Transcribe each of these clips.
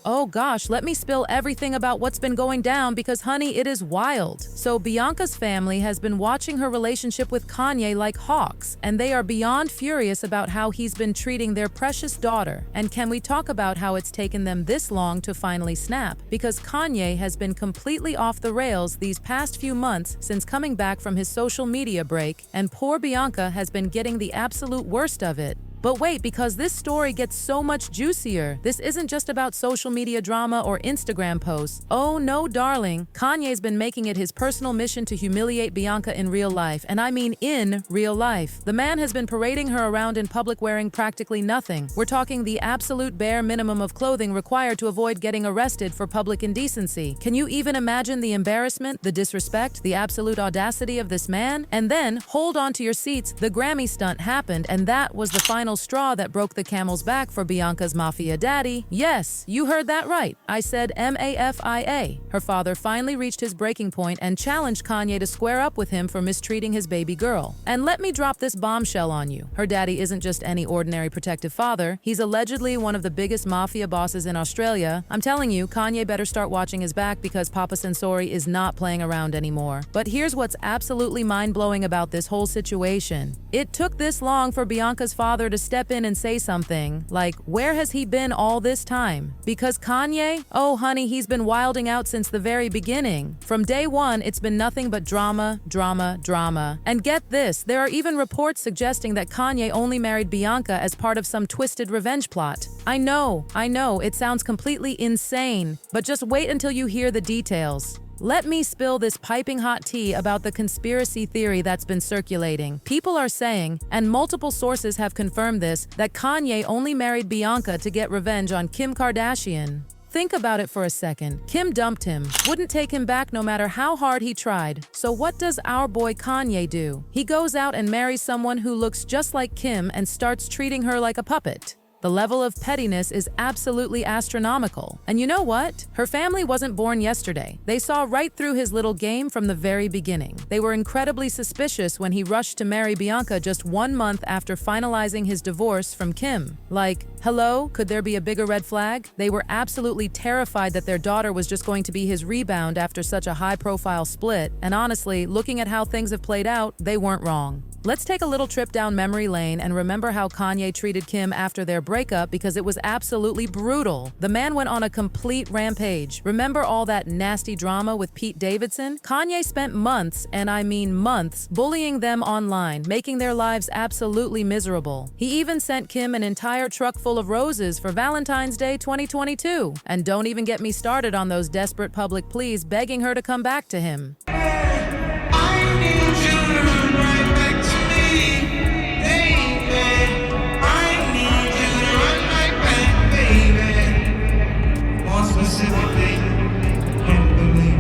Oh gosh, let me spill everything about what's been going down because honey, it is wild. So Bianca's family has been watching her relationship with Kanye like hawks, and they are beyond furious about how he's been treating their precious daughter. And can we talk about how it's taken them this long to finally snap? Because Kanye has been completely off the rails these past few months since coming back from his social media break, and poor Bianca has been getting the absolute worst of it. But wait, because this story gets so much juicier. This isn't just about social media drama or Instagram posts. Oh no, darling. Kanye's been making it his personal mission to humiliate Bianca in real life, and I mean in real life. The man has been parading her around in public wearing practically nothing. We're talking the absolute bare minimum of clothing required to avoid getting arrested for public indecency. Can you even imagine the embarrassment, the disrespect, the absolute audacity of this man? And then, hold on to your seats, the Grammy stunt happened, and that was the final straw that broke the camel's back for Bianca's Mafia daddy. Yes, you heard that right. I said Mafia. Her father finally reached his breaking point and challenged Kanye to square up with him for mistreating his baby girl. And let me drop this bombshell on you. Her daddy isn't just any ordinary protective father. He's allegedly one of the biggest mafia bosses in Australia. I'm telling you, Kanye better start watching his back because Papa Sensori is not playing around anymore. But here's what's absolutely mind-blowing about this whole situation. It took this long for Bianca's father to step in and say something, like, where has he been all this time? Because Kanye? Oh honey, he's been wilding out since the very beginning. From day one, it's been nothing but drama, drama, drama. And get this, there are even reports suggesting that Kanye only married Bianca as part of some twisted revenge plot. I know, it sounds completely insane, but just wait until you hear the details. Let me spill this piping hot tea about the conspiracy theory that's been circulating. People are saying, and multiple sources have confirmed this, that Kanye only married Bianca to get revenge on Kim Kardashian. Think about it for a second. Kim dumped him, wouldn't take him back no matter how hard he tried. So what does our boy Kanye do? He goes out and marries someone who looks just like Kim and starts treating her like a puppet. The level of pettiness is absolutely astronomical. And you know what? Her family wasn't born yesterday. They saw right through his little game from the very beginning. They were incredibly suspicious when he rushed to marry Bianca just 1 month after finalizing his divorce from Kim. Like, hello, could there be a bigger red flag? They were absolutely terrified that their daughter was just going to be his rebound after such a high-profile split. And honestly, looking at how things have played out, they weren't wrong. Let's take a little trip down memory lane and remember how Kanye treated Kim after their breakup because it was absolutely brutal. The man went on a complete rampage. Remember all that nasty drama with Pete Davidson? Kanye spent months, and I mean months, bullying them online, making their lives absolutely miserable. He even sent Kim an entire truck full of roses for Valentine's Day 2022. And don't even get me started on those desperate public pleas begging her to come back to him. I need you to run right back to me, baby. I need you to run right back, baby. More specifically, Kimberly.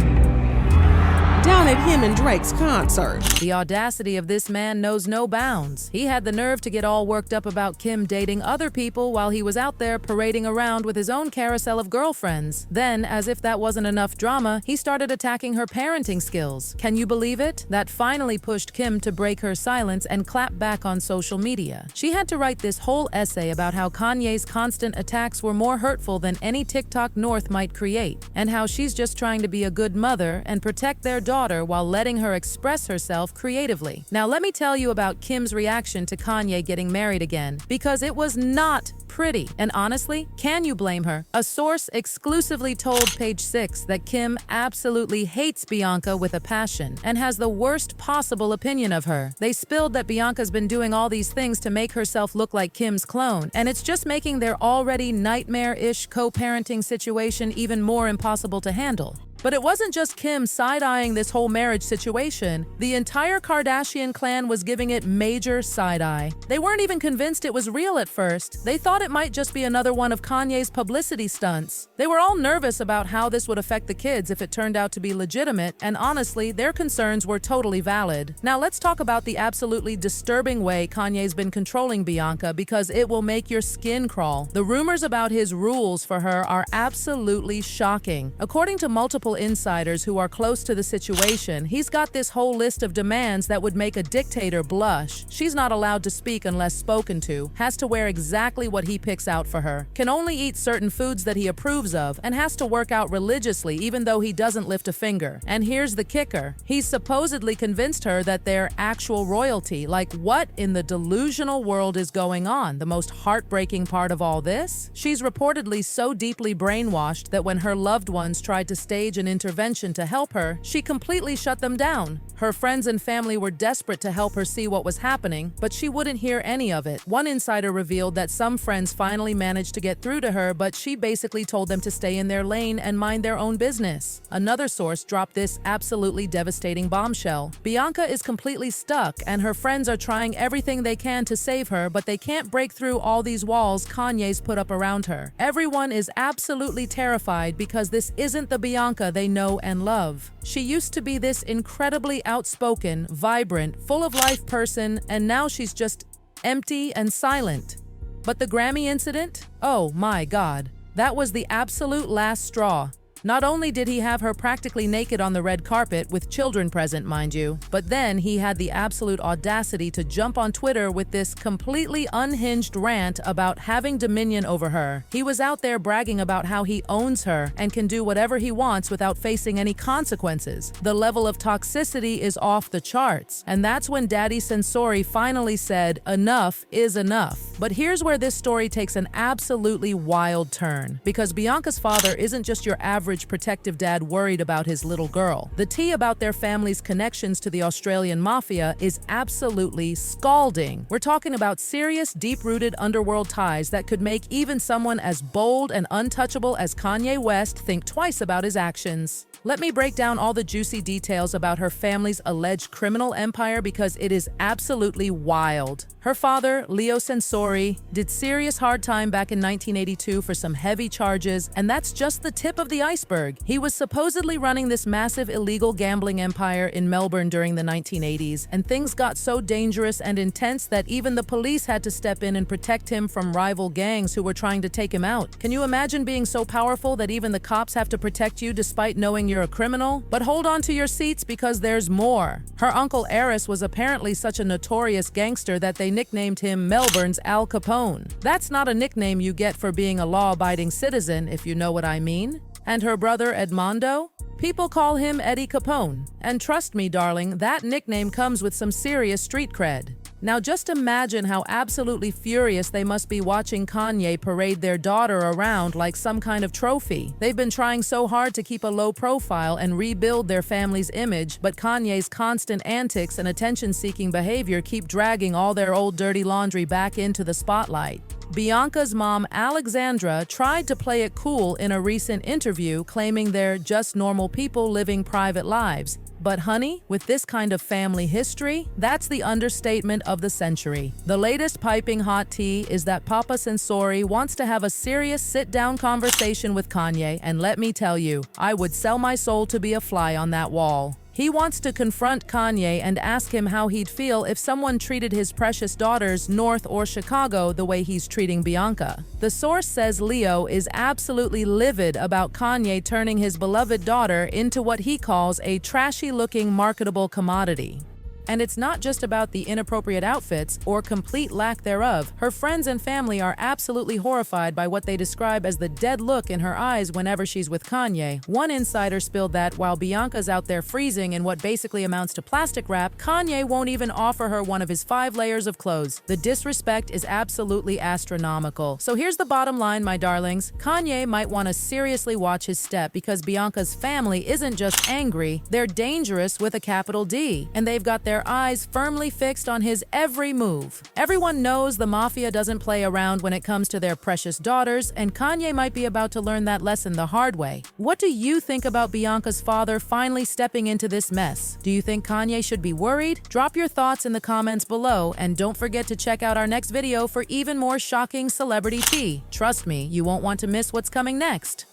Down at him and Drake's concert. The audacity of this man knows no bounds. He had the nerve to get all worked up about Kim dating other people while he was out there parading around with his own carousel of girlfriends. Then, as if that wasn't enough drama, he started attacking her parenting skills. Can you believe it? That finally pushed Kim to break her silence and clap back on social media. She had to write this whole essay about how Kanye's constant attacks were more hurtful than any TikTok North might create, and how she's just trying to be a good mother and protect their daughter while letting her express herself creatively. Now let me tell you about Kim's reaction to Kanye getting married again, because it was not pretty. And honestly, can you blame her? A source exclusively told Page 6 that Kim absolutely hates Bianca with a passion and has the worst possible opinion of her. They spilled that Bianca's been doing all these things to make herself look like Kim's clone, and it's just making their already nightmare-ish co-parenting situation even more impossible to handle. But it wasn't just Kim side-eyeing this whole marriage situation. The entire Kardashian clan was giving it major side-eye. They weren't even convinced it was real at first. They thought it might just be another one of Kanye's publicity stunts. They were all nervous about how this would affect the kids if it turned out to be legitimate, and honestly, their concerns were totally valid. Now let's talk about the absolutely disturbing way Kanye's been controlling Bianca, because it will make your skin crawl. The rumors about his rules for her are absolutely shocking. According to multiple powerful insiders who are close to the situation, he's got this whole list of demands that would make a dictator blush. She's not allowed to speak unless spoken to, has to wear exactly what he picks out for her, can only eat certain foods that he approves of, and has to work out religiously even though he doesn't lift a finger. And here's the kicker. He's supposedly convinced her that they're actual royalty. Like, what in the delusional world is going on? The most heartbreaking part of all this? She's reportedly so deeply brainwashed that when her loved ones tried to stage an intervention to help her, she completely shut them down. Her friends and family were desperate to help her see what was happening, but she wouldn't hear any of it. One insider revealed that some friends finally managed to get through to her, but she basically told them to stay in their lane and mind their own business. Another source dropped this absolutely devastating bombshell. Bianca is completely stuck, and her friends are trying everything they can to save her, but they can't break through all these walls Kanye's put up around her. Everyone is absolutely terrified because this isn't the Bianca they know and love. She used to be this incredibly outspoken, vibrant, full of life person, and now she's just empty and silent. But the Grammy incident? Oh my God. That was the absolute last straw. Not only did he have her practically naked on the red carpet, with children present, mind you, but then he had the absolute audacity to jump on Twitter with this completely unhinged rant about having dominion over her. He was out there bragging about how he owns her and can do whatever he wants without facing any consequences. The level of toxicity is off the charts. And that's when Daddy Sensori finally said, enough is enough. But here's where this story takes an absolutely wild turn. Because Bianca's father isn't just your average protective dad worried about his little girl. The tea about their family's connections to the Australian Mafia is absolutely scalding. We're talking about serious, deep-rooted underworld ties that could make even someone as bold and untouchable as Kanye West think twice about his actions. Let me break down all the juicy details about her family's alleged criminal empire because it is absolutely wild. Her father, Leo Sensori, did serious hard time back in 1982 for some heavy charges, and that's just the tip of the iceberg. He was supposedly running this massive illegal gambling empire in Melbourne during the 1980s, and things got so dangerous and intense that even the police had to step in and protect him from rival gangs who were trying to take him out. Can you imagine being so powerful that even the cops have to protect you despite knowing you're a criminal? But hold on to your seats because there's more. Her uncle Eris was apparently such a notorious gangster that they nicknamed him Melbourne's Al Capone. That's not a nickname you get for being a law-abiding citizen, if you know what I mean. And her brother Edmondo? People call him Eddie Capone. And trust me, darling, that nickname comes with some serious street cred. Now just imagine how absolutely furious they must be watching Kanye parade their daughter around like some kind of trophy. They've been trying so hard to keep a low profile and rebuild their family's image, but Kanye's constant antics and attention-seeking behavior keep dragging all their old dirty laundry back into the spotlight. Bianca's mom, Alexandra, tried to play it cool in a recent interview, claiming they're just normal people living private lives. But honey, with this kind of family history, that's the understatement of the century. The latest piping hot tea is that Papa Sensori wants to have a serious sit-down conversation with Kanye, and let me tell you, I would sell my soul to be a fly on that wall. He wants to confront Kanye and ask him how he'd feel if someone treated his precious daughters, North or Chicago, the way he's treating Bianca. The source says Leo is absolutely livid about Kanye turning his beloved daughter into what he calls a trashy-looking marketable commodity. And it's not just about the inappropriate outfits or complete lack thereof. Her friends and family are absolutely horrified by what they describe as the dead look in her eyes whenever she's with Kanye. One insider spilled that while Bianca's out there freezing in what basically amounts to plastic wrap, Kanye won't even offer her one of his 5 layers of clothes. The disrespect is absolutely astronomical. So here's the bottom line, my darlings. Kanye might want to seriously watch his step because Bianca's family isn't just angry, they're dangerous with a capital D, and they've got their eyes firmly fixed on his every move. Everyone knows the Mafia doesn't play around when it comes to their precious daughters, and Kanye might be about to learn that lesson the hard way. What do you think about Bianca's father finally stepping into this mess? Do you think Kanye should be worried? Drop your thoughts in the comments below, and don't forget to check out our next video for even more shocking celebrity tea. Trust me, you won't want to miss what's coming next.